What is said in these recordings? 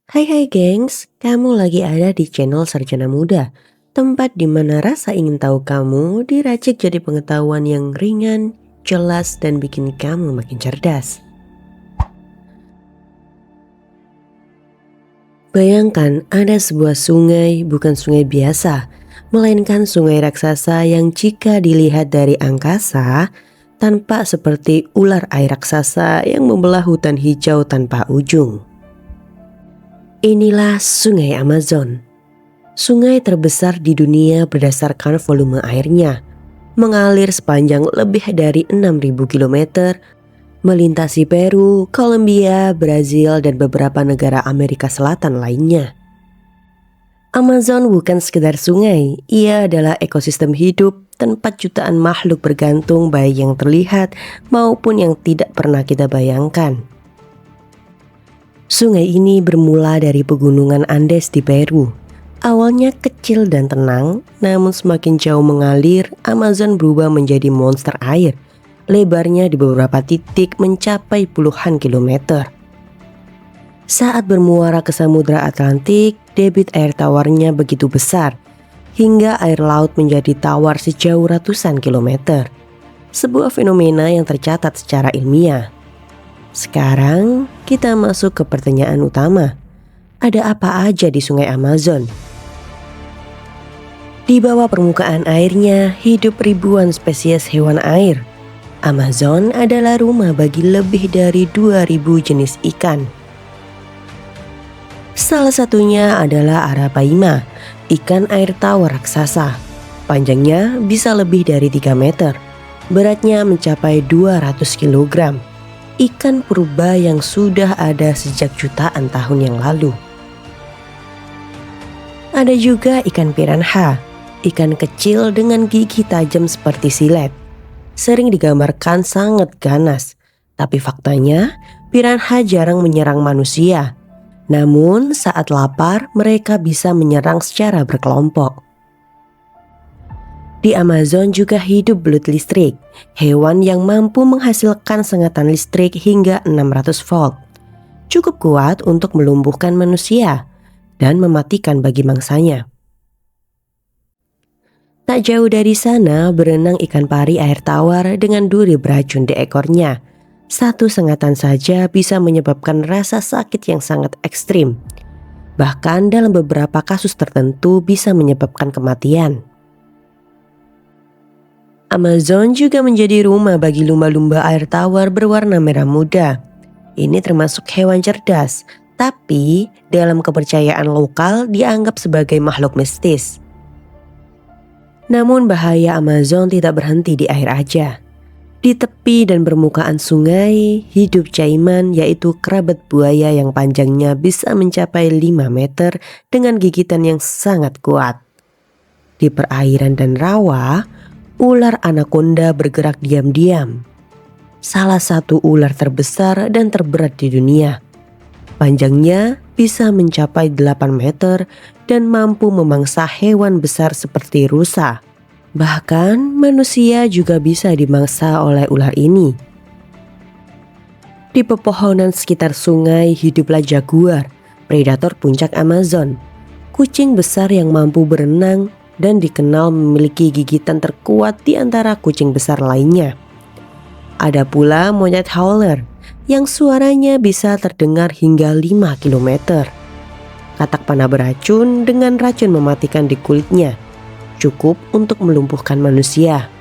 Hai gengs, kamu lagi ada di channel Sarjana Muda, tempat di mana rasa ingin tahu kamu diracik jadi pengetahuan yang ringan, jelas, dan bikin kamu makin cerdas. Bayangkan ada sebuah sungai, bukan sungai biasa, melainkan sungai raksasa yang jika dilihat dari angkasa, tampak seperti ular air raksasa yang membelah hutan hijau tanpa ujung. Inilah Sungai Amazon. Sungai terbesar di dunia berdasarkan volume airnya, mengalir sepanjang lebih dari 6.000 km, melintasi Peru, Kolombia, Brazil, dan beberapa negara Amerika Selatan lainnya. Amazon bukan sekedar sungai, ia adalah ekosistem hidup, tempat jutaan makhluk bergantung baik yang terlihat maupun yang tidak pernah kita bayangkan. Sungai ini bermula dari pegunungan Andes di Peru. Awalnya kecil dan tenang, namun semakin jauh mengalir, Amazon berubah menjadi monster air. Lebarnya di beberapa titik mencapai puluhan kilometer. Saat bermuara ke Samudra Atlantik, debit air tawarnya begitu besar, hingga air laut menjadi tawar sejauh ratusan kilometer. Sebuah fenomena yang tercatat secara ilmiah. Sekarang kita masuk ke pertanyaan utama. Ada apa aja di Sungai Amazon? Di bawah permukaan airnya hidup ribuan spesies hewan air. Amazon adalah rumah bagi lebih dari 2.000 jenis ikan. Salah satunya adalah Arapaima, ikan air tawar raksasa. Panjangnya bisa lebih dari 3 meter. Beratnya mencapai 200 kilogram. Ikan purba yang sudah ada sejak jutaan tahun yang lalu. Ada juga ikan piranha, ikan kecil dengan gigi tajam seperti silet. Sering digambarkan sangat ganas, tapi faktanya piranha jarang menyerang manusia. Namun saat lapar mereka bisa menyerang secara berkelompok. Di Amazon juga hidup belut listrik, hewan yang mampu menghasilkan sengatan listrik hingga 600 volt. Cukup kuat untuk melumpuhkan manusia dan mematikan bagi mangsanya. Tak jauh dari sana berenang ikan pari air tawar dengan duri beracun di ekornya. Satu sengatan saja bisa menyebabkan rasa sakit yang sangat ekstrim. Bahkan dalam beberapa kasus tertentu bisa menyebabkan kematian. Amazon juga menjadi rumah bagi lumba-lumba air tawar berwarna merah muda. Ini termasuk hewan cerdas, tapi dalam kepercayaan lokal dianggap sebagai makhluk mistis. Namun bahaya Amazon tidak berhenti di air aja. Di tepi dan permukaan sungai, hidup caiman yaitu kerabat buaya yang panjangnya bisa mencapai 5 meter dengan gigitan yang sangat kuat. Di perairan dan rawa, ular anaconda bergerak diam-diam. Salah satu ular terbesar dan terberat di dunia. Panjangnya bisa mencapai 8 meter dan mampu memangsa hewan besar seperti rusa. Bahkan manusia juga bisa dimangsa oleh ular ini. Di pepohonan sekitar sungai hiduplah jaguar, predator puncak Amazon. Kucing besar yang mampu berenang dan dikenal memiliki gigitan terkuat di antara kucing besar lainnya. Ada pula monyet howler yang suaranya bisa terdengar hingga 5 km. Katak panah beracun dengan racun mematikan di kulitnya, cukup untuk melumpuhkan manusia.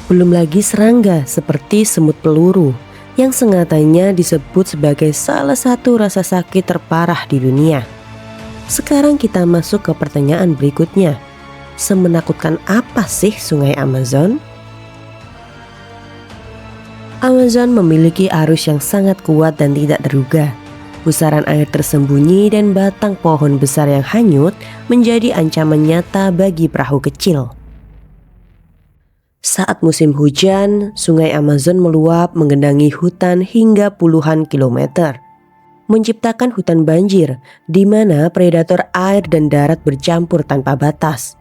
Belum lagi serangga seperti semut peluru yang sengatanya disebut sebagai salah satu rasa sakit terparah di dunia. Sekarang kita masuk ke pertanyaan berikutnya. Semenakutkan apa sih Sungai Amazon? Amazon memiliki arus yang sangat kuat dan tidak terduga. Pusaran air tersembunyi dan batang pohon besar yang hanyut menjadi ancaman nyata bagi perahu kecil. Saat musim hujan, Sungai Amazon meluap menggenangi hutan hingga puluhan kilometer, menciptakan hutan banjir di mana predator air dan darat bercampur tanpa batas.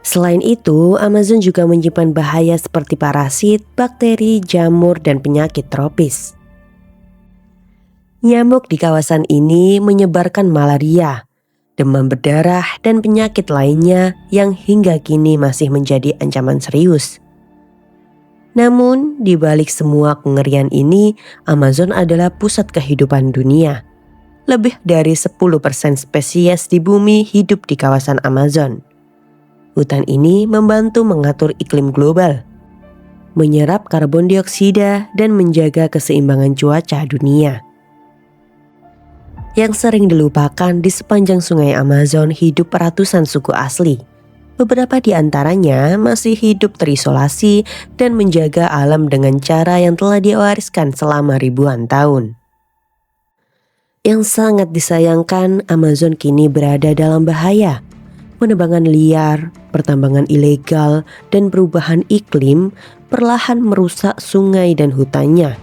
Selain itu, Amazon juga menyimpan bahaya seperti parasit, bakteri, jamur, dan penyakit tropis. Nyamuk di kawasan ini menyebarkan malaria, demam berdarah, dan penyakit lainnya yang hingga kini masih menjadi ancaman serius. Namun, di balik semua kengerian ini, Amazon adalah pusat kehidupan dunia. Lebih dari 10% spesies di bumi hidup di kawasan Amazon. Hutan ini membantu mengatur iklim global, menyerap karbon dioksida, dan menjaga keseimbangan cuaca dunia. Yang sering dilupakan, di sepanjang sungai Amazon hidup ratusan suku asli. Beberapa di antaranya masih hidup terisolasi dan menjaga alam dengan cara yang telah diwariskan selama ribuan tahun. Yang sangat disayangkan, Amazon kini berada dalam bahaya. Penebangan liar, pertambangan ilegal, dan perubahan iklim perlahan merusak sungai dan hutannya.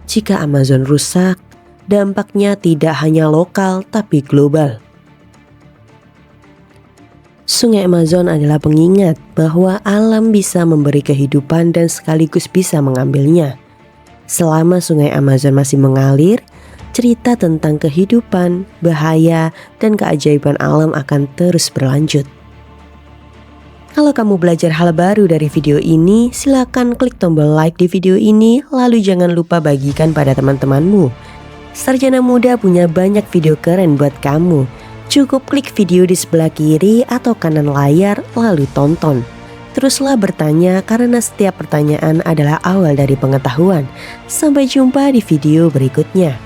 Jika Amazon rusak, dampaknya tidak hanya lokal tapi global. Sungai Amazon adalah pengingat bahwa alam bisa memberi kehidupan dan sekaligus bisa mengambilnya. Selama sungai Amazon masih mengalir, cerita tentang kehidupan, bahaya, dan keajaiban alam akan terus berlanjut. Kalau kamu belajar hal baru dari video ini, silakan klik tombol like di video ini, lalu jangan lupa bagikan pada teman-temanmu. Sarjana Muda punya banyak video keren buat kamu. Cukup klik video di sebelah kiri atau kanan layar lalu tonton. Teruslah bertanya karena setiap pertanyaan adalah awal dari pengetahuan. Sampai jumpa di video berikutnya.